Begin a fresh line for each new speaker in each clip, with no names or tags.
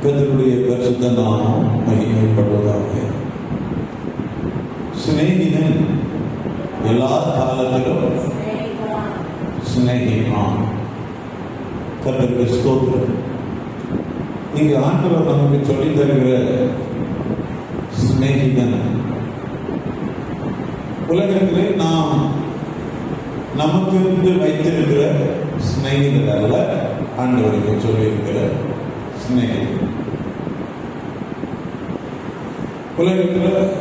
கர்த்தருடைய பரிசுத்த நாமம் மகிமைப்படுவதாக. சிநேகிதன் எல்லா காலத்திலும் சிநேகிப்பான். கர்த்தருக்கு ஸ்தோத்திரம். இங்கு ஆண்டவர் நமக்கு சொல்லித் தருகிற சிநேகிதன் உலகத்திலே நாம் நமக்கு வைத்திருக்கிற சிநேகிதர் அல்ல, ஆண்டவருக்கு சொல்லியிருக்கிற சிநேகிதர். உலகத்தில்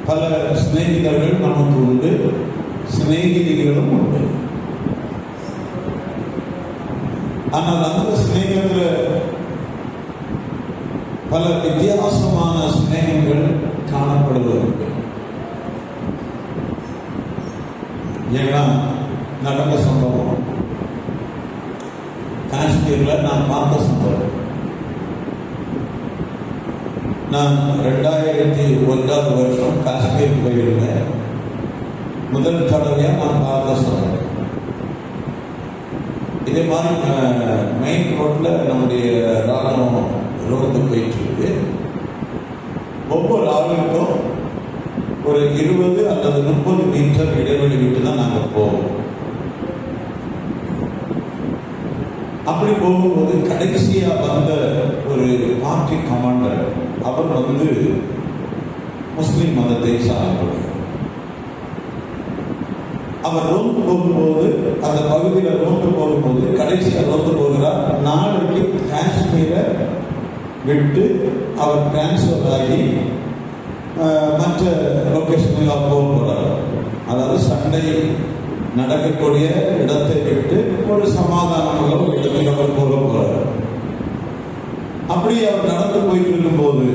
பல சிநேகிதர்கள் நமக்கு உண்டு, சிநேகிதிகளும் உண்டு. ஆனால் அந்த சிநேகத்தில் பல வித்தியாசமான சிநேகங்கள் காணப்படுவதுண்டு. ஏன்னா நடந்த சம்பவம் காஷ்மீர்ல நான் பார்த்த சம்பவம். நான் 2001 வருஷம் காஷ்மீர் போயிருந்தேன். முதல் தடவையா நான் பார்த்த சம்பவம். இதே மாதிரி மெயின் ரோட்ல நம்முடைய ராணுவம் ரோடு போயிட்டு இருக்கு. ஒவ்வொரு ஆளுக்கும் ஒரு 20 அல்லது 30 மீட்டர் இடைவெளி விட்டு தான் நாங்கள் போவோம். அப்படி போகும்போது கடைசியா வந்த ஒரு பார்ட்டி கமாண்டர், அவர் முஸ்லிம் மதத்தை சார்ந்தவர். அவர் ரோந்து போகும்போது, அந்த பகுதியில் ரோந்து போகும்போது கடைசியா ரோந்து போகிறார். நாளைக்கு காஷ்மீரை விட்டு அவர் டிரான்ஸ்பர் ஆகி மற்ற லொகேஷனுக்கு போகிறார். அதாவது சண்டை நடக்கக்கூடிய இடத்தை விட்டு ஒரு சமாதானமாக ஒரு இடத்துக்கு அவர் போக போறார். அப்படி அவர் நடந்து போயிட்டு இருக்கும்போது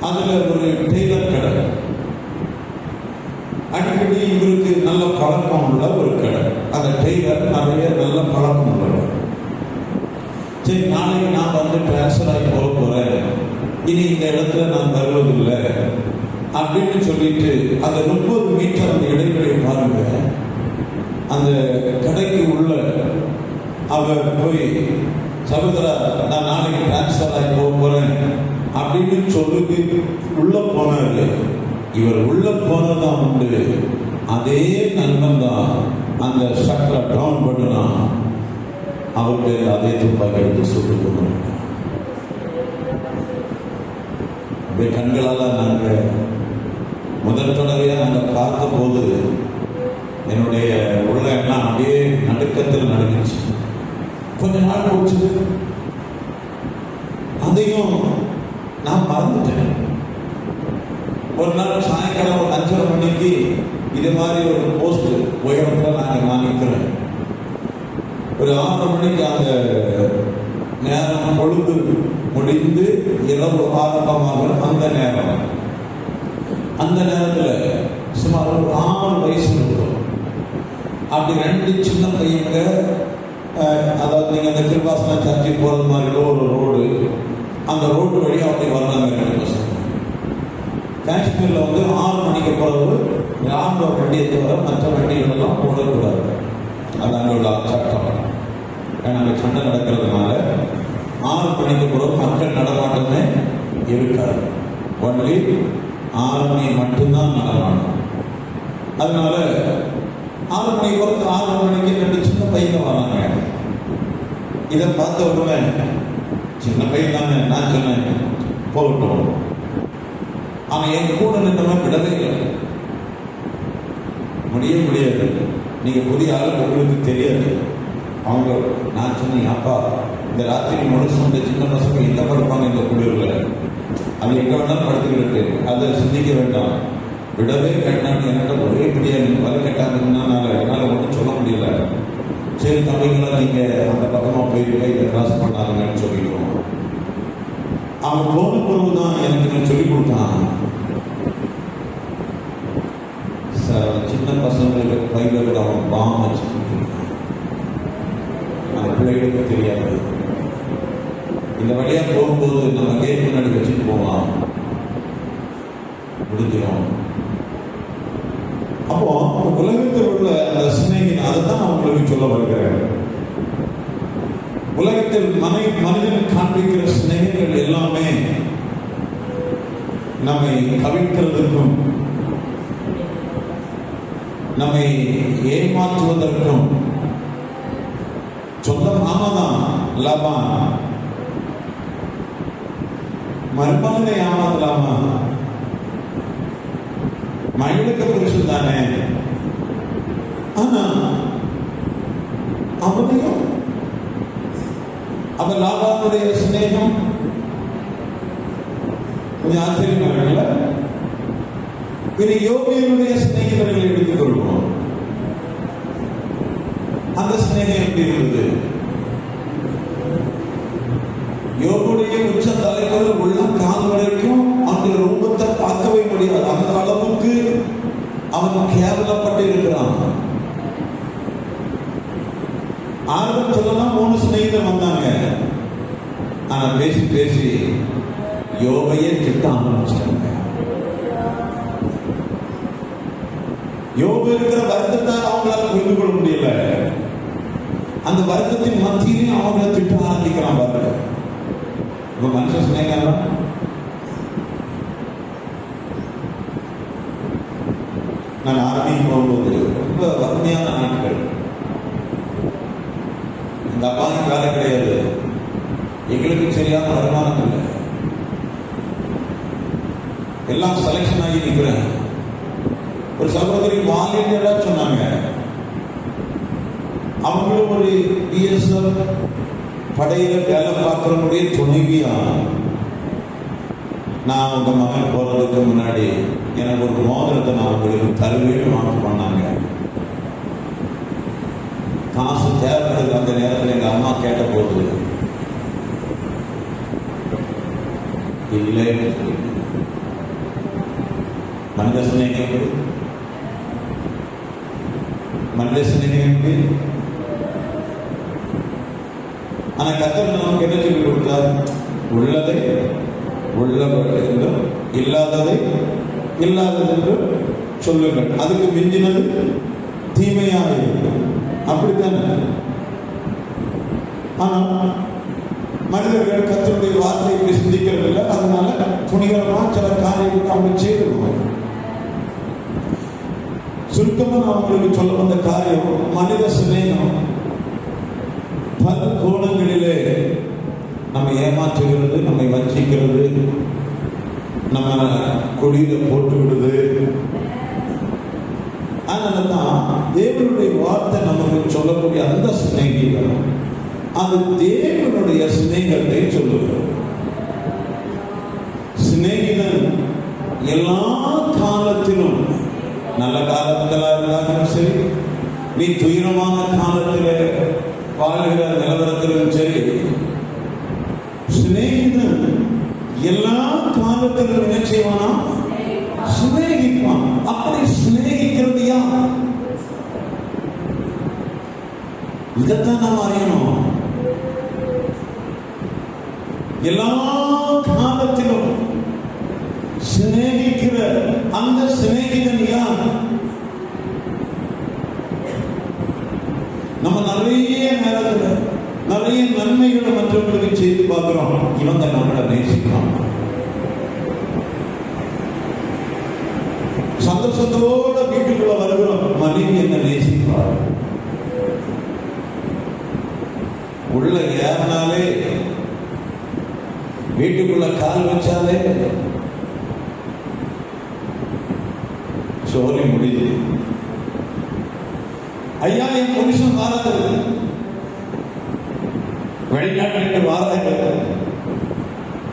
அதுல ஒரு டெய்லர் கடை, அடிக்கடி இவருக்கு நல்ல பழக்கம் உள்ள ஒரு கடை. அந்த டெய்லர் நிறைய நல்ல பழக்கம் உள்ளவர். சரி, நாளைக்கு நான் டிரான்ஸ்பர் ஆகி போக போறேன், இனி இந்த இடத்துல நான் வருவதில்லை அப்படின்னு சொல்லிட்டு அந்த 30 மீட்டர் அந்த இடைவெளி பாருங்க. அந்த கடைக்கு உள்ள அவர் போய், சகோதரா நான் நாளைக்கு டிரான்ஸ்பர் ஆகி போக போறேன் அப்படின்னு சொல்லி உள்ள போனாரு. இவர் உள்ள போனதான் உண்டு. அதே நண்பன் தான் அந்த ஷட்டரை டவுன் பண்ணினா அவருக்கு அதே துப்பாக்கி எடுத்து சுட்டு கொண்டு அப்படியே கண்களால் நாங்கள் முதல் தடவையாக நாங்கள் பார்த்த போது என்னுடைய உள்ள எல்லாம் அப்படியே நடுக்கத்தில் நடந்துச்சு. கொஞ்ச நாள் போச்சு, அதையும் நான் மறந்துட்டேன். ஒரு நாள் சாயங்காலம் ஒரு 5:30 மணிக்கு இது மாதிரி ஒரு போஸ்ட் உயரத்தில் நான் நிற்கிறேன். ஒரு 6 மணிக்கு அந்த நேரம் பொழுது முடிந்து இரவு ஆரம்பமாக அந்த நேரத்தில் சுமார் ஒரு 6 வயசு இருக்கும். அப்படி 2 சின்ன பையங்க, அதாவது நீங்கள் அந்த கிருபாசன சர்ச்சை போகிறது மாதிரி ஒரு ரோடு, அந்த ரோடு வழியாக அப்படி வர்றாங்க 2 பசங்க. காஷ்மீரில் 6 மணிக்கு பிறகு ஆண்டோ வண்டியை தவிர மற்ற வண்டிகளெல்லாம் போடக்கூடாது. அது அங்கே உள்ள சட்டம். ஏன்னா அங்கே சண்டை நடக்கிறதுனால 6 மணிக்கு பிறகு மக்கள் நடமாட்டமே இருக்காது. ஒன்லி 6 மணி மட்டும்தான் நடமாடும். அதனால 6 மணிக்கு பிறகு 6 மணிக்கு 2 சின்ன பையங்க வராங்க. இதை பார்த்த உடனே சின்ன பையன் தானே, நான் சொன்னேன் போகட்டும். அவன் என் கூட நின்றவன் விடவே இல்லை. முடியாது, நீங்க புதிய ஆள், உங்களுக்கு தெரியாது. அவங்க நான் சொன்னேன், அப்பா இந்த ராத்திரி முழுசு இந்த சின்ன பசங்க எங்க படுப்பாங்க இந்த குளிர்ல, அது எங்க வேணாலும் படுத்துக்கிட்டு அதை சிந்திக்க வேண்டாம், விடவே வேண்டாம்னு என்கிட்ட ஒரே பிடியா நீங்க வர கேட்டாங்கன்னா என்னால் ஒன்றும் சொல்ல முடியல. சரி தம்பிங்களா, நீங்க அந்த பக்கமா போயிட்டு இதை கிராஸ் பண்ணாதுங்கன்னு சொல்லிடுவோம். அவன் போன பிறகுதான் எனக்கு சொல்லிக் கொடுத்தான். சார், சின்ன பசங்களுக்கு பையில கூட அவன் பாம் வச்சுட்டு அந்த பிள்ளைகளுக்கு தெரியாது. இந்த வழியா போகும்போது நம்ம கேட் முன்னாடி வச்சுட்டு போவான், முடிஞ்சிடும். அப்போ உலகத்தில் உள்ள அந்த சிநேகிதன், அதை தான் நான் உங்களுக்கு சொல்ல வருகிறேன். உலகத்தில் மனிதன் காண்பிக்கிற சிநேகங்கள் எல்லாமே நம்மை கவிழ்க்கிறதுக்கும் நம்மை ஏமாற்றுவதற்கும். சொந்த மாமாதான் லாபான் மருமகனை ஏமாத்தலாமா? மகளுக்கு புருஷன் தானே. ஆனா அவனையும் அவன் லாபானுடைய சிநேகம் கொஞ்சம் ஆச்சரியமாகல. இனி யோபியனுடைய சிநேகிதர்களை எடுத்துக் கொள்வோம். அந்த சிநேகம் எப்படி இருந்தது? யோபுடைய உச்ச தலைவர் உள்ள கால் வரைக்கும் அந்த ரூபத்தை பார்க்கவே முடியாது. அந்த அளவுக்கு அவன் கேவலப்பட்டு இருக்கிறான். ஆரம்பம் சொல்லலாம் 3 சிநேகிதர் வந்தாங்க. ஆனா பேசி பேசி யோபையே திட்ட ஆரம்பிச்சிட்டாங்க. யோபு இருக்கிற வருத்தத்தை அவங்களால புரிந்து கொள்ள முடியல. அந்த வருத்தத்தின் மத்தியிலே அவங்கள திட்ட ஆரம்பிக்கிறான் பாருங்க. இப்ப மனுஷ சிநேகம் நான் ஆரம்பிக்கும் போகும்போது ரொம்ப வறுமையான நாட்கள். இந்த அப்பாவுக்கு வேலை கிடையாது, எங்களுக்கு சரியான வருமானம் இல்லை, எல்லாம் செலக்ஷன் ஆகி நிற்கிறேன். ஒரு சகோதரி வாலண்டியரா சொன்னாங்க, அவங்களும் ஒரு பிஎஸ்எஃப் படையில வேலை பார்க்கறவங்களுடைய துணைவியா, நான் உங்க மகன் போறதுக்கு முன்னாடி எனக்கு ஒரு மோதிரத்தை நான் உங்களுக்கு தருவேன்னு வாங்க பண்ணாங்க. காசு தேவைப்படுது. அந்த நேரத்தில் எங்க அம்மா கேட்ட போது இல்லை. மனித சிநேகம் எப்படி? மனித சிநேகம் எப்படி? ஆனா கர்த்தர் நமக்கு என்ன சொல்லி கொடுத்தார்? உள்ளதை உள்ளவர் என்றும் இல்லாததை இல்லாதது என்று சொல்லுங்கள், அதுக்கு மிஞ்சினது தீமையாக இருக்கும். அப்படித்தானே? ஆனா மனிதர்கள் கர்த்தருடைய வார்த்தையை சிந்திக்கிறது இல்லை. அதனால துணிகரமா சில காரியங்கள் அவங்க செய்யணும். சுருக்கமா நான் உங்களுக்கு சொல்ல வந்த காரியம், மனித சிநேகம் பல கோணங்களிலே நம்ம ஏமாற்றுகிறது, நம்மை வஞ்சிக்கிறது, நம்ம கொடியில போட்டு விடுது. அதனாலதான் தேவனுடைய வார்த்தை நமக்கு சொல்லக்கூடிய அந்த சிநேகிதம், அது தேவனுடைய சிநேகத்தை சொல்லுகிறது. சிநேகிதன் எல்லா காலத்திலும், நல்ல காலங்களா இருந்தாலும் சரி, நீ துயரமான காலத்திலே வாழ்கிற நிலவரத்திலும் சரி, சிநேகிதன் எல்லா காலத்திலும் என்ன செய்வானா? சிநேகிப்பான். அப்படி சிநேகிக்கிறது யார்? இதைத்தான் நாம் அறியணும். எல்லா காலத்திலும் சிநேகிக்கிற அந்த சிநேகிதன் யார்? நம்ம நிறைய நேரத்தில் நிறைய நன்மைகளை மற்றவர்களுக்கு செய்து பார்க்கிறோம். இவங்க நம்மளை நேசிக்கிறான். சந்தோஷத்தோட வீட்டுக்குள்ள வருகிறோம், மனைவி என்ன நேசிப்பார். உள்ள ஏறினாலே, வீட்டுக்குள்ள கால் வச்சாலே சோழி முடியுது. ஐயா என் புருஷன் வாரது, வெளிநாட்டு வாரது,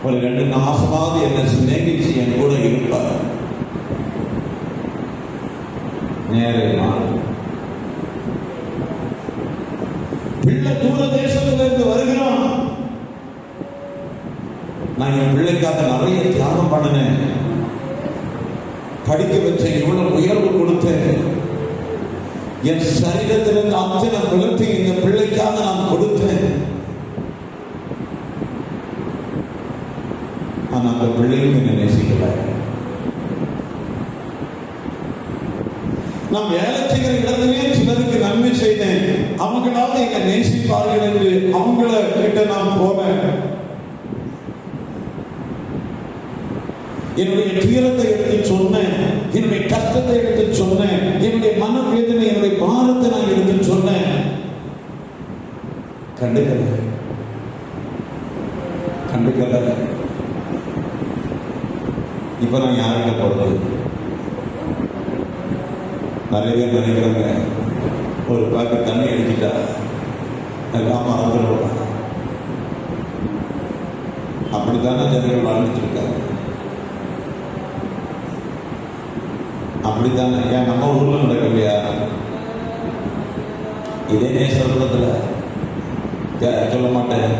ஒரு 2 மாசமாவது என்னை சிநேகிச்சு என் கூட இருப்பார். நேரமா பிள்ளை தூர தேசத்திலிருந்து வருகிறான். நான் என் பிள்ளைக்காக நிறைய தியாகம் பண்ணினேன், படிக்க வச்சேன், இவ்வளவு உயர்வு கொடுத்தேன், என் சரீரத்திலிருந்து அத்தனை பலத்தை இந்த பிள்ளைக்காக நான் கொடுத்தேன். ஆனா அந்த பிள்ளையும் என்னை நேசிக்கல. நான் வேலை செய்கிற இடத்திலே சிலருக்கு நன்மை செய்தேன், அவங்களால என்னை நேசிப்பார்கள் என்று அவங்கள கிட்ட நான் போனேன். என்னுடைய துயரத்தை எடுத்து சொன்னேன், என்னுடைய கஷ்டத்தை எடுத்து சொன்னேன், என்னுடைய மன வேதனை, என்னுடைய பாரத்தை நான் எடுத்து சொன்னேன். கண்டுக்கல. இப்ப நான் யார்கிட்ட போறது? நிறைய பேர் நினைக்கிறாங்க, ஒரு பாக்கு தண்ணி அடிச்சுட்டா ராம வந்துடுவாங்க. அப்படித்தானே ஜனங்கள் வாழ்ந்துட்டு இருக்காங்க. அப்படித்தானே ஏன் நம்ம ஊர்ல நடக்கலையா? இதே நேசத்துல சொல்ல மாட்டேன்.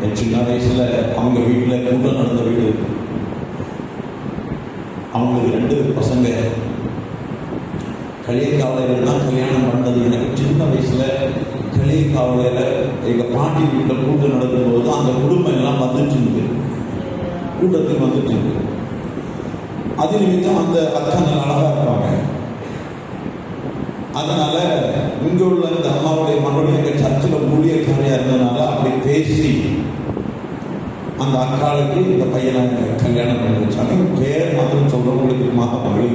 என் சின்ன வயசுல அவங்க வீட்டுல கூட்டம் நடந்த வீடு, அவங்களுக்கு 2 பசங்க. களியக்காவலையில் தான் கல்யாணம் பண்ணது. எனக்கு சின்ன வயசுல களியக்காவலையில எங்க பாட்டி வீட்டில் கூட்டம் நடக்கும்போது அந்த குடும்பம் எல்லாம் வந்துட்டு இருக்கு, கூட்டத்துக்கு வந்துட்டு இருக்கு. அது நிமித்தம் அந்த அக்கா நல்லா அழகா இருப்பாங்க. அதனால இங்க உள்ள இந்த அம்மாவுடைய மகளுடைய எங்க சர்ச்சில் ஊழியக்காரியா இருந்ததுனால அப்படி பேசி அந்த அக்காளுக்கு இந்த பையனை கல்யாணம் பண்ணி வச்சாங்க. பேர் மாத்திரம் சொல்றவங்களுக்கு மகளுக்கு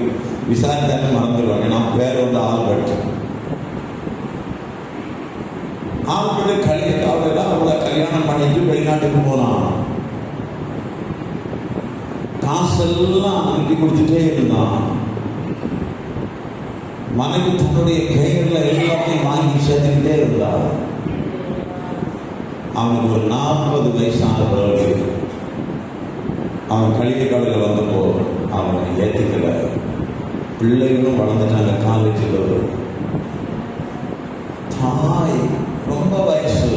விசாரித்தாங்க மறந்துடுவாங்க. நான் பேர் வந்து ஆல்பர்ட். ஆல்பர்ட் களியக்காவலையில அவளை கல்யாணம் பண்ணிட்டு வெளிநாட்டுக்கு போனான். காசெல்லாம் அனுப்பி கொடுத்துட்டே இருந்தான். மனைவி தன்னுடைய கைகளில் எல்லாத்தையும் வாங்கி சேர்த்துக்கிட்டே இருந்தார். அவனுக்கு ஒரு 40 வயசான பிறகு அவன் களியக்காவலையில் வந்தப்போ அவனை ஏற்றுக்கல. பிள்ளைகளும் வளர்ந்துட்டாங்க, காலேஜில். தாய் ரொம்ப வயசு,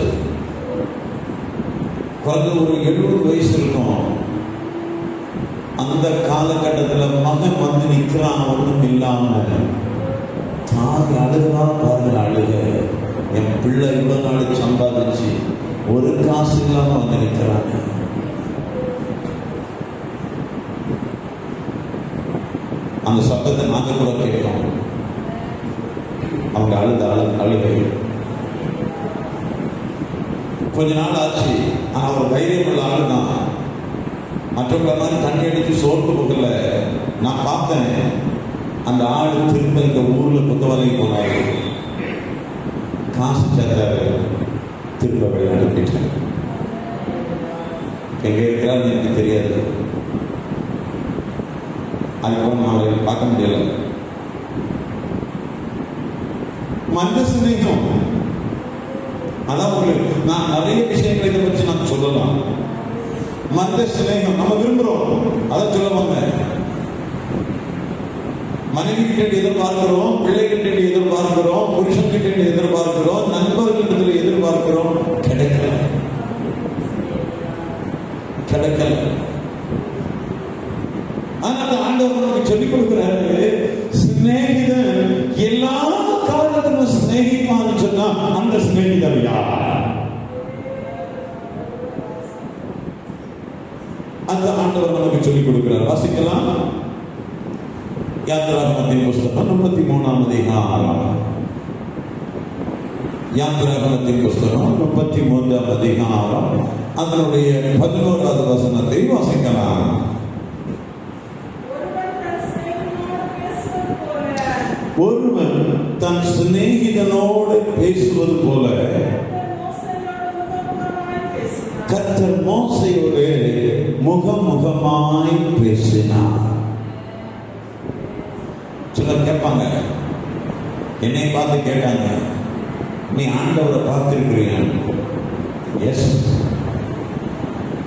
குறைஞ்ச ஒரு 70 வயசு இருக்கும். அந்த காலகட்டத்தில் மகன் வந்து நிற்கிறான், ஒன்றும் இல்லாம. தாய் அழுகா பாருங்க, அழுக. என் பிள்ளை இவ்வளவு நாள் சம்பாதிச்சு ஒரு காசு இல்லாம வந்து நிற்கிறாங்க. அந்த சத்தத்தை நாங்க கூட கேட்கிறோம். அவங்க அழுகை. கொஞ்ச நாள் ஆச்சு. ஆனா ஒரு தைரியம் உள்ள ஆளு தான். மற்றவங்கள மாதிரி தண்ணி அடிச்சு சோர்த்து போகல. நான் பார்த்தேன் அந்த ஆளு திரும்ப இந்த ஊர்ல புத்தவரைக்கு போனாரு, காசு சேர்த்தாரு, திரும்ப வெளிநாடு போயிட்டாரு. எங்க இருக்கிறாரு எனக்கு தெரியாது. அதுக்கப்புறம் நான் அவரை பார்க்க முடியல. மனித சிநேகம், அதான் உங்களுக்கு நான் நிறைய விஷயங்களை இதை பற்றி நான் சொல்லலாம். மனித சிநேகம் நம்ம விரும்புறோம், அதை சொல்லுவாங்க. மனைவி கிட்ட எதிர்பார்க்கிறோம், பிள்ளைகிட்ட எதிர்பார்க்கிறோம், புருஷன் கிட்ட எதிர்பார்க்கிறோம், நண்பர்களிடத்தில் எதிர்பார்க்கிறோம். கிடைக்கல. ஆனால் ஆண்டவர் நமக்கு சொல்லிக் கொடுக்கிறாரு, சிநேகிதன் எல்லா காலத்திலும் சிநேகிப்பான்னு சொன்னா அந்த சிநேகிதர் யார்? அந்த ஆண்டவர் நமக்கு சொல்லிக் கொடுக்கிறார். வாசிக்கலாம். யாத்திராகமத்தின் புஸ்தகம் 33ஆம் அதிகாரம். யாத்திராகமத்தின் புஸ்தகம் 33ஆம் அதிகாரம் அதனுடைய 11வது வசனத்தை வாசிக்கலாம். ஒருவன் தன் சிநேகிதனோடு பேசுவது போல கர்த்தர் மோசேயோடு முகமுகமாய் பேசினார். சிலர் கேட்பாங்க, என்னை பார்த்து கேட்டாங்க, நீ ஆண்டவரை பார்த்திருக்கிறீங்க? எஸ்.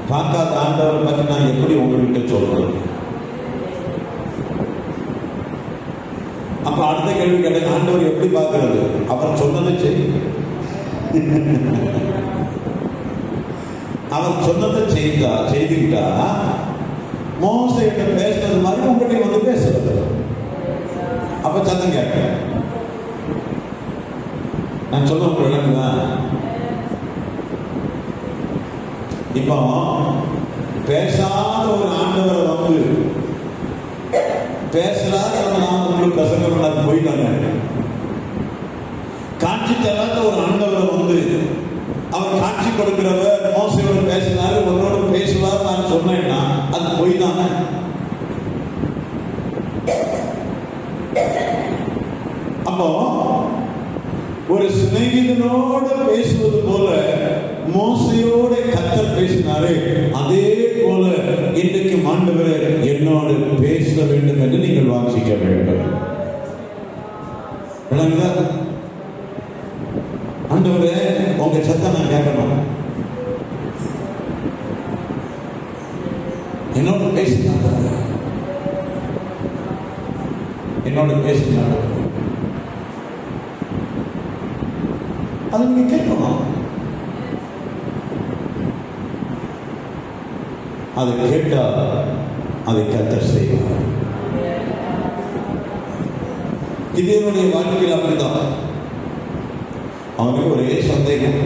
பார்க்காத ஆண்டவரை பற்றி நான் எப்படி உங்ககிட்ட சொல்றது? அப்ப அடுத்த கேள்வி கேட்ட, ஆண்டவர் எப்படி பார்க்கிறது? அவர் சொன்னதை செய். அவர் சொன்னதை செய்துக்கிட்டா மோசேட்ட பேசுறது மாதிரி உங்ககிட்ட வந்து பேசுறது. அப்ப சத்தம் கேட்க நான் சொல்ல விளங்குதான். இப்போ பேசாத ஒரு ஆண்டவரை வந்து பேசுறாரு, நான் உங்களுக்கு பிரசங்கம் பண்ணாது போயிட்டாங்க. காட்சி தராத ஒரு ஆண்டவர் வந்து அவர் காட்சி கொடுக்கிறவர் மோசையோடு பேசினாரு, உன்னோட பேசுவார் நான் சொன்னேன்னா அது போய் தானே. அப்போ ஒரு சிநேகிதனோடு பேசுவது போல மோசையோட கர்த்தர் பேசினாரு, அதே போல இன்றைக்கு ஆண்டவரே என்னோடு பேச வேண்டும் என்று நீங்கள் வாஞ்சிக்க வேண்டும். ஆண்டவரே உங்க சத்தம் நான் கேட்கணும், என்னோட பேசினாங்க, என்னோட பேசினாங்க, அது நீங்க கேட்கணும். அதை கேட்டா அதை கர்த்தர் செய்வார். இது என்னுடைய வாழ்க்கையில் அப்படிதான். அவனுக்கு ஒரே சந்தேகம்.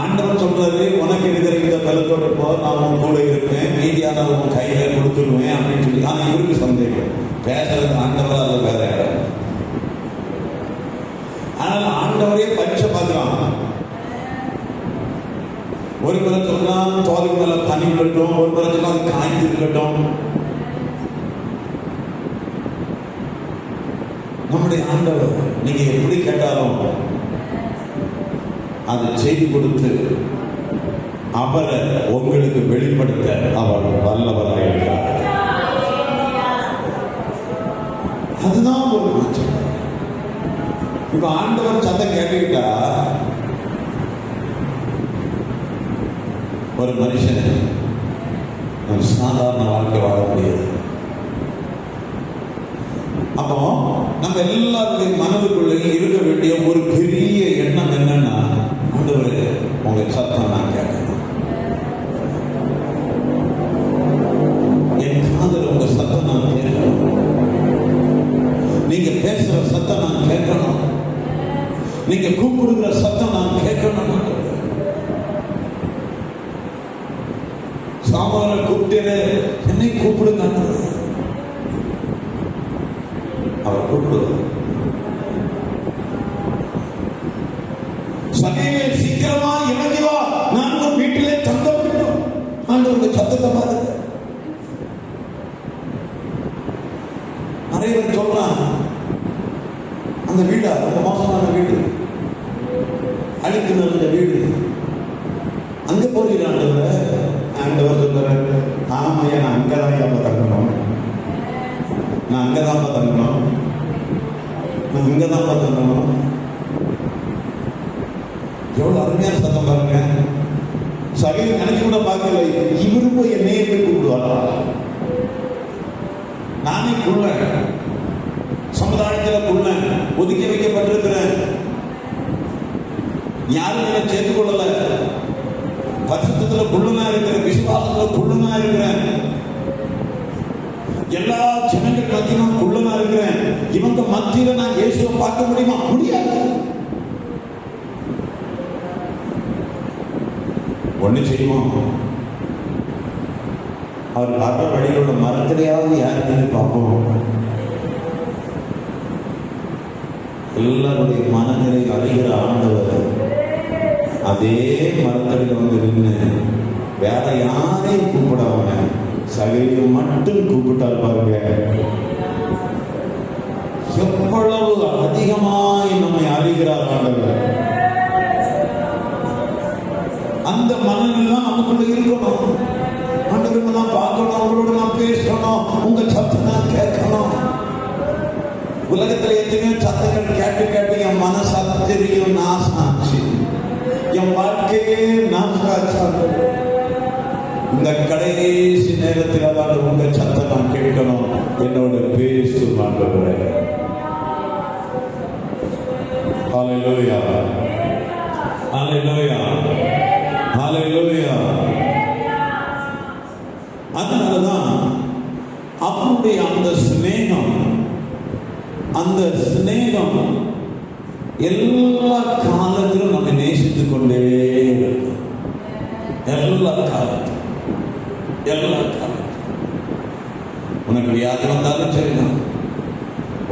ஆண்டவன் சொல்றாரு, உனக்கு இருக்கிற இந்த பலத்தோட போ, நான் உன் கூட இருப்பேன், மீதியான உன் கையில கொடுத்துடுவேன் அப்படின்னு சொல்லி. ஆனா இவருக்கு சந்தேகம், பேசுறது ஆண்டவரா அது வேற இடம். ஆனால் ஆண்டவரே பரிட்சை பார்க்கிறான். ஒரு முறை சொன்னா தோலுக்கு மேல பனி விடட்டும், ஒரு முறை சொன்னா காய்ந்து இருக்கட்டும். நம்முடைய ஆண்டவர் நீங்க எப்படி கேட்டாலும் அதை செய்து கொடுத்து அவரை உங்களுக்கு வெளிப்படுத்த அவர் வல்லவராக இருக்கிறார். அதுதான் ஒரு மாற்றம். இப்ப ஆண்டவர் சத்தம் கேட்டுக்கிட்டா ஒரு மனுஷன் ஒரு சாதாரண வாழ்க்கை வாழ முடியாது. அப்போ நம்ம எல்லாருடைய மனதுக்குள்ளேயும் இருக்க வேண்டிய ஒரு பெரிய எண்ணம் என்னன்னா, ஆண்டவரே உங்க சத்தம் நான் கேட்கணும், என் காதல் உங்க சத்தம் நான் கேட்கணும், நீங்க பேசுற சத்தம் நான் கேட்கணும், நீங்க கூப்பிடுகிற சத்தம் நான் கேட்கணும். சாமான கூப்பிட்டு என்னை கூப்பிடுங்க, அவர் கூப்பிடுவார். சகையே சீக்கிரமா இறங்கி வா, நான் ஒரு வீட்டிலே தங்க வேண்டும். ஆண்டவருக்கு சத்தத்தை பாருங்க. நிறைய பேர் சொல்றான், அந்த வீடா ரொம்ப மோசமான வீடு, அழுக்கு நிறைந்த வீடு, அங்க போறீங்க ஆண்டவர். ஆண்டவர் சொல்றாரு, ஆமையா நான் அங்கதான் தங்கணும், நான் அங்கதான் தங்கணும், நான் இங்கதான் தங்கணும். எவ்வளவு அருமையான சத்தம் பாருங்க. சகை நினைச்சு கூட பார்க்கல, இவரு போய் என்னையே போய் கூப்பிடுவாரா? நானே குள்ள சமுதாயத்தில் குள்ள ஒதுக்கி வைக்கப்பட்டிருக்கிறேன், யாரும் என்னை சேர்த்துக் கொள்ளல. பரிசுத்தத்துல குள்ளனா இருக்கிறேன், விசுவாசத்துல குள்ளனா இருக்கிறேன், எல்லா ஜனங்கள் மத்தியிலும் குள்ளனா இருக்கிறேன். இவங்க மத்தியில நான் இயேசுவை பார்க்க முடியுமா? முடியாது. ஒண்ணு செய்யுமா, அவர் பார்த்த வழியில் உள்ள மரத்திலேயாவது யாருன்னு பார்ப்போம். எல்லாருடைய மனநிலை அறிகிற ஆண்டவர் அதே மரத்தடியில் வந்து நின்று வேற யாரையும் கூப்பிடாம சகையை மட்டும் கூப்பிட்டால் பாருங்க, எவ்வளவு அதிகமாய் நம்மை அறிகிறார் ஆண்டவர். அந்த மனநிலை தான் நமக்குள்ள இருக்கணும். ஆண்டவரை நான் பார்க்கணும், அவங்களோட நான் பேசணும், உங்க சத்தம் நான் கேட்கணும். உலகத்துல எத்தனையோ சத்தங்கள் கேட்டு கேட்டு என் மனசு தெரியும் நாசாச்சு, என் வாழ்க்கையே நாசாச்சு. இந்த கடைசி நேரத்தில் அதாவது உங்க சத்தம் நான் கேட்கணும், என்னோட பேசும் ஆண்டவரே. ஹல்லேலூயா, ஹல்லேலூயா, ஹல்லேலூயா. அதனாலதான் அவருடைய அந்த சிநேகம் எல்லா காலத்திலும் நம்ம நேசித்துக் கொண்டே இருக்கும். எல்லா காலத்திலும் உனக்கு வியாதி வந்தாலும் சரிதான்,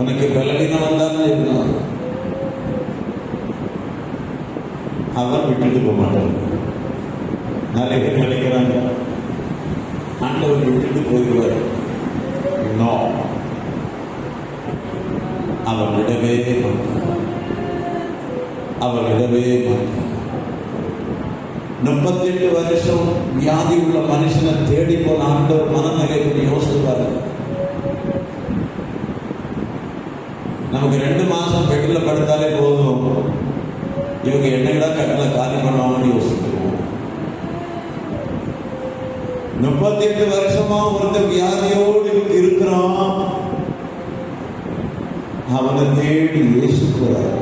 உனக்கு பலவீனம் வந்தாலும் சரிதான், அவர் விட்டுட்டு போக மாட்டார். நிறைய பேர் நினைக்கிறாங்க ஆண்டவர் விட்டுட்டு போயிடுவார். நோ, அவர் விடவே மாட்டார். அவர் விடவே மாட்டார். 38 வருஷம் வியாதி உள்ள மனுஷனை தேடி போன ஆண்டவர் மனநிலை யோசிப்பாரு. நமக்கு 2 மாசம் பெட்டில் படுத்தாலே போதும், இவங்க என்னடா கட்டில காலி பண்ணுவாங்கன்னு யோசிப்போம். 38 வருஷமா ஒருத்தர் வியாதியோடு இருக்கிறான். அவனை தேடி இயேசுக்கிறார்.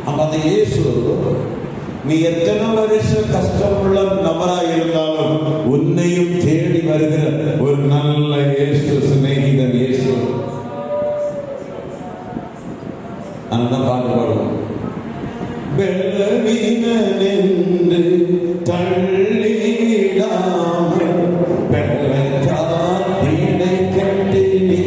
அப்ப அந்த இயேசு, நீ எத்தனை வருஷம் கஷ்டமுள்ள நபராக இருந்தாலும் உன்னையும் தேடி வருகிற ஒரு நல்ல இயேசு, சிநேகிதன் இயேசு. அந்த பாட்டு பாடுவோம். வெள்ளவீனென்று தள்ளிடாமல் பெற்றதார் வீடை கட்டினே.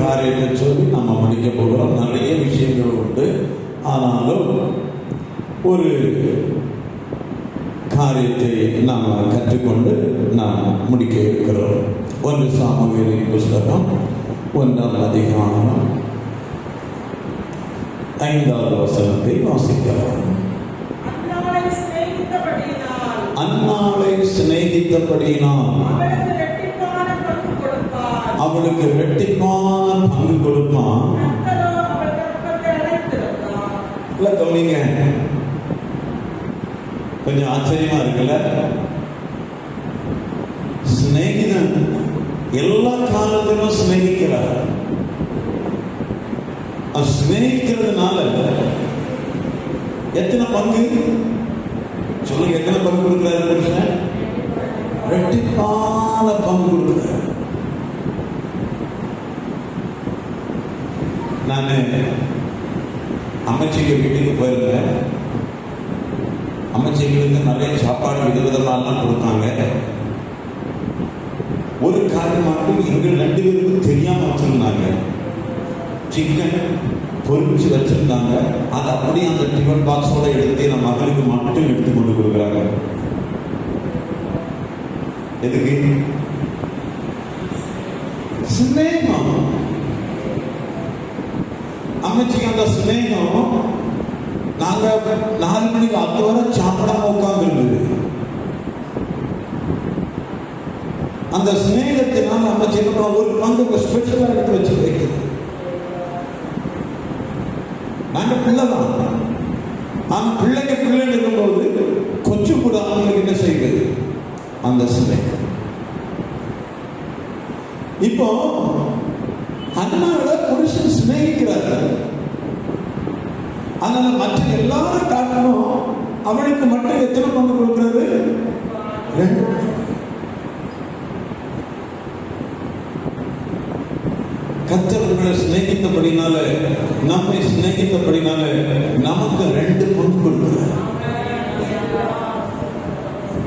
காரியத்தை சொல்லி நம்ம முடிக்க போகிறோம். நிறைய விஷயங்கள் உண்டு, ஆனாலும் ஒரு காரியத்தை நாம் கற்றுக்கொண்டு நாம் முடிக்க இருக்கிறோம். 1 சாமுவேலின் புஸ்தகம் 1ஆம் அதிகாரம் 5வது வசனத்தை வாசிக்கலாம். அன்னாளை சிநேகித்தபடியினால் அவளுக்கு இரட்டிப்பான பங்கு கொடுப்பான். கவனிங்க, கொஞ்சம் ஆச்சரியமா இருக்குல்ல? சிநேகிதன் எல்லா காலத்திலும் சிநேகிக்கிறார். சிநேகிக்கிறதுனால எத்தனை பங்கு சொல்லுங்க, எத்தனை பங்கு கொடுக்கிறாரு புருஷன்? இரட்டிப்பான பங்கு கொடுக்கிறார். நான் அமைச்சர்கள் வீட்டுக்கு போயிருந்தேன். அமைச்சர்களுக்கு நிறைய சாப்பாடு விதவிதமாலாம் கொடுத்தாங்க. ஒரு காரியம் மட்டும் எங்கள் 2 பேருக்கும் தெரியாம வச்சிருந்தாங்க. சிக்கன் பொரிச்சு வச்சிருந்தாங்க. அது அப்படியே அந்த டிஃபன் பாக்ஸோட எடுத்து நம்ம மகளுக்கு மட்டும் எடுத்து கொண்டு கொடுக்குறாங்க. எதுக்கு? சிநேகம். அமைச்சிக்கு அந்த சிநேகம். நாங்க 4 மணிக்கு 10 வரை சாப்பிடாம உட்கார்ந்து இருந்தது. அந்த சிநேகத்தினால் அமைச்சி ஒரு பங்கு ஸ்பெஷலா எடுத்து வச்சு வைக்கிறது. நாங்க பிள்ளைதான், ஆனா பிள்ளைன்னு இருக்கும்போது கொஞ்சம் கூட அவங்களுக்கு என்ன செய்வது? அந்த சிநேகம். இப்போ அண்ணாவிட புருஷன் சிநேகிக்கிறார்கள். அதனால மற்ற எல்லாரும் காட்டணும், அவனுக்கு மட்டும் எத்தனை பங்கு கொடுக்கிறது? 2. கர்த்தர் உங்களை சிநேகித்தபடினால, நம்மை சிநேகித்தபடினால நமக்கு 2 பங்கு கொடுக்கிறார்.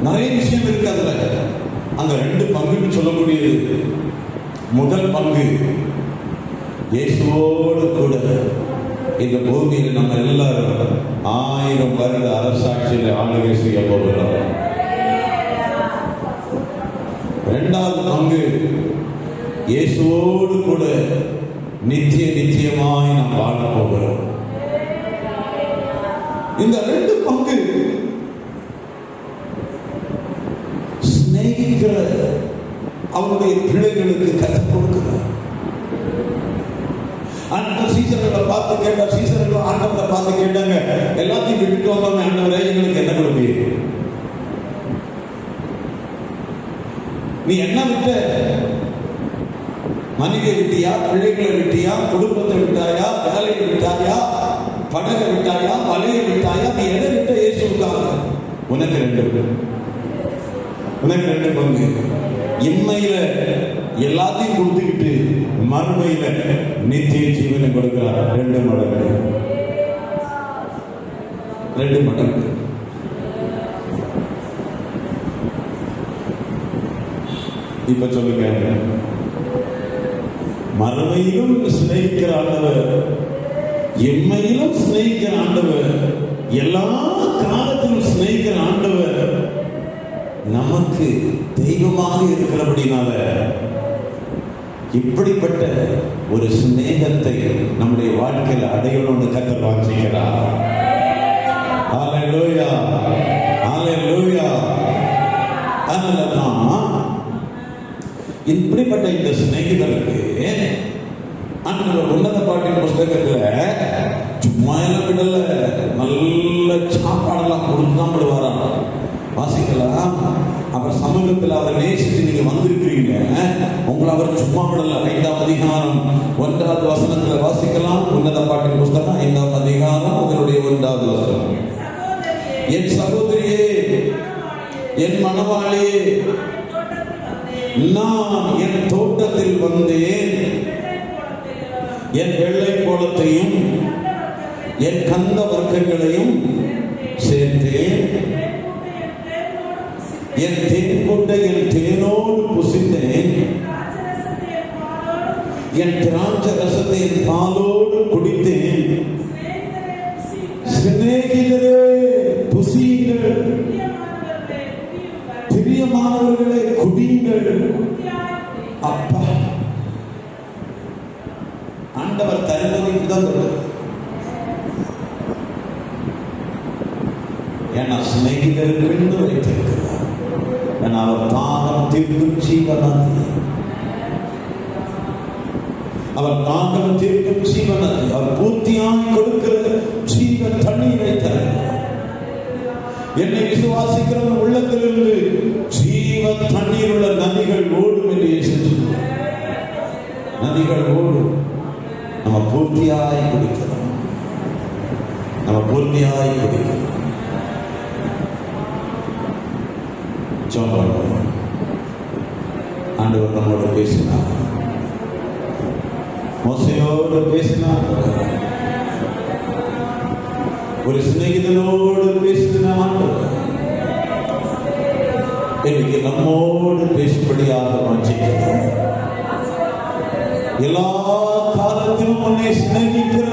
நிறைய விஷயம் இருக்கு அதுல. அந்த 2 பங்குன்னு சொல்லக்கூடியது, முதல் பங்கு இயேசுவோடு கூட இந்த பூமியில் நம்ம எல்லாரும் 1000 வருட அரசாட்சியில் ஆளுகை செய்ய போகிறோம். 2வது பங்கு இயேசுவோடு கூட நித்தியமாய் நாம் வாழ போகிறோம். இந்த 2 பங்கு சிநேகிக்கிற அவருடைய பிள்ளைகளுக்கு கற்றுக் கொடுக்கிறார். அந்த சீசர்களை பார்த்து கேட்டார், சீசர்கள் ஆண்டவரை பார்த்து கேட்டாங்க, எல்லாத்தையும் விட்டுட்டு வந்தோம் ஆண்டவரே, எங்களுக்கு என்ன கொடுப்பீங்க? நீ என்ன விட்ட? மனைவியை விட்டியா, பிள்ளைகளை விட்டியா, குடும்பத்தை விட்டாயா, வேலையை விட்டாயா, படகை விட்டாயா, வலையை விட்டாயா? நீ எதை விட்ட இயேசுக்காக? உனக்கு 2 பங்கு. இம்மையில எல்லாத்தையும் கொடுத்துக்கிட்டு மறுமையில நித்திய ஜீவனை கொடுக்கிறார். 2 மடங்கு. இப்ப சொல்லுங்க, மறுமையிலும் சிநேகிக்கிற ஆண்டவர், எம்மையிலும் சிநேகிக்கிற ஆண்டவர், எல்லா காலத்திலும் சிநேகிக்கிற ஆண்டவர் நமக்கு தெய்வமாக இருக்கிறபடினால இப்படிப்பட்ட ஒரு சிநேகத்தை நம்முடைய வாழ்க்கையில் அடையணும்னு கர்த்தர் வாஞ்சிக்கிறார். ஹல்லேலூயா, ஹல்லேலூயா. அதனாலதான் இப்படிப்பட்ட இந்த சிநேகிதருக்கு ஆண்டவர் உன்னத பாட்டின் புஸ்தகத்துல சும்மா எல்லாம் விடல, நல்ல சாப்பாடெல்லாம் கொடுத்துதான் விடுவாராம். வாசிக்கலாம். அப்புறம் சமூகத்தில் அவரை நேசித்து நீங்க வந்திருக்கிறீங்க, உங்களை அவர் சும்மா விடல. 5ஆம் அதிகாரம் 1வது வசனத்துல வாசிக்கலாம். உன்னத பாட்டின் புஸ்தகம் 5ஆம் அதிகாரம் உங்களுடைய 1வது வசனம். என் சகோதரியே, என் மணவாளியே, நான் என் தோட்டத்தில் வந்தேன், என் வெள்ளை கோலத்தையும் என் கந்த வர்க்கங்களையும் சேர்த்தேன், என் தேன் கொண்டை என் தேனோடு புசித்தேன், என் திராட்சை ரசத்தை என் பாலோடு குடித்தேன். சிநேகிதரே புசியுங்கள், பிரியமானவர்களே குடியுங்கள். அப்பா, ஆண்டவர் தருவதைக்கு தான் சொல்றார். ஏன்னா சிநேகிதருக்கு வைத்திருக்கிறார். ஏன்னா அவர் தாகம் தீர்க்கும் ஜீவனதி, அவர் தாகம் தீர்க்கும் ஜீவனதி, அவர் பூர்த்தியாய் கொடுக்கிற ஜீவ தண்ணீரை தருகிறார். என்னை விசுவாசிக்கிறவன் உள்ளத்திலிருந்து ஜீவ தண்ணீர் உள்ள நதிகள் ஓடும் என்று இயேசு சொன்னார். நதிகள் ஓடும். நம்ம பூர்த்தியாய் குடிக்கிறோம், நம்ம பூர்த்தியாய் குடிக்கிறோம். ஆண்டவர் நம்மோடு பேசினார், மோசேயோடு பேசினார், ஒரு சிநேகிதனோடு பேசினார். இன்னைக்கு நம்மோடு பேசும்படியாக வாஞ்சிக்கிறோம். எல்லா காலத்திலும் உன்னை சிநேகிக்கிற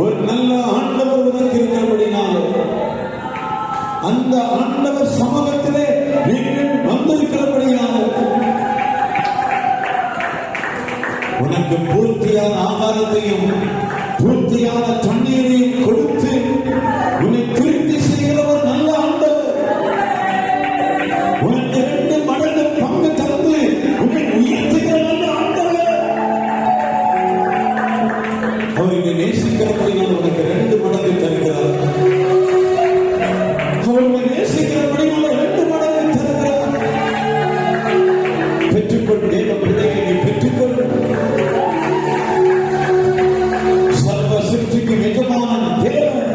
ஒரு நல்ல ஆண்டவர் உனக்கு இருக்கிறபடினால அந்த ஆண்டவர் சமூகத்திலே நீங்கள் வந்திருக்கிறபடினால உனக்கு பூர்த்தியான ஆகாரத்தையும் பூர்த்தியான தண்ணீரையும் கொடுத்து உன்னை திருப்தி செய்கிற ஒரு நல்ல ஆண்டவர், உனக்கு 2 மடங்கு பங்கு தந்து உன்னை உயர்த்துகிற நல்ல ஆண்டவர். அவருக்கு நேசிக்கிறபடினால் உனக்கு 2 மடங்கு தருகிறார். அவருக்கு நேசிக்கிறபடினால் 2 மடங்கு தருகிறார். பெற்றுக்கொள் தேவ பிள்ளையை, நீ பெற்றுக்கொள். சர்வ சிருஷ்டிக்கு எஜமானன் தேவன்.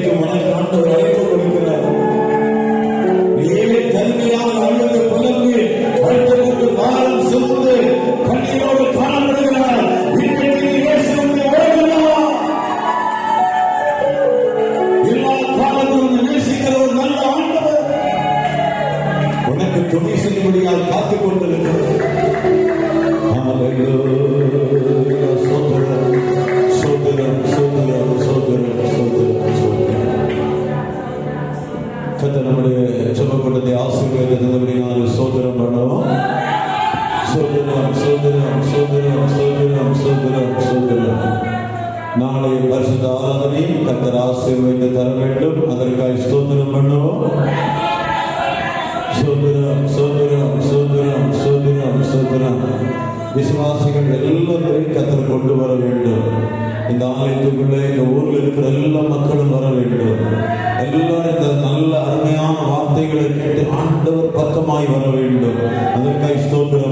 இன்றைக்கு உனக்கு ஆண்டவர் அழைப்பு கொடுக்கிறார். நீயே தனிமையாக அழுது புலம்பி அடுத்தவருக்கு பாரம் சுமந்து கண்ணீரோடு காணப்படுகிறார். இன்றைக்கு நீ இயேசுவை ஓடலாம். எல்லா காலத்திலும் நேசிக்கிற ஒரு நல்ல ஆண்டவர் உனக்கு துணை செய்யும்படியாக காத்துக் கொண்டிருக்கிறார். நம்முடைய சுபக்கூட்டத்தை ஆசீர்வதித்தபடியால் சோதரம் பண்ணுவோம். சோதரம் சோதரம் சோதரம் சோதரம் சோதரம் சோதரம். நாளை பரிசுத்த ஆராதனை கர்த்தர் ஆசீர்வதித்து தர வேண்டும். அதற்காக ஸ்தோத்திரம் பண்ணுவோம். சோதரம் சோதரம் சோதரம் சோதரம் சோதரம். விசுவாசிகள் எல்லாரையும் கர்த்தர் கொண்டு வர வேண்டும். இந்த ஆலயத்துக்குள்ளே இந்த ஊரில் இருக்கிற எல்லா மக்களும் வர வேண்டும். எல்லாரும் இந்த நல்ல அருமையான வார்த்தைகளை கேட்டு ஆண்டவர் பக்கமாய் வர வேண்டும். அதற்காக ஸ்தோத்திரம்.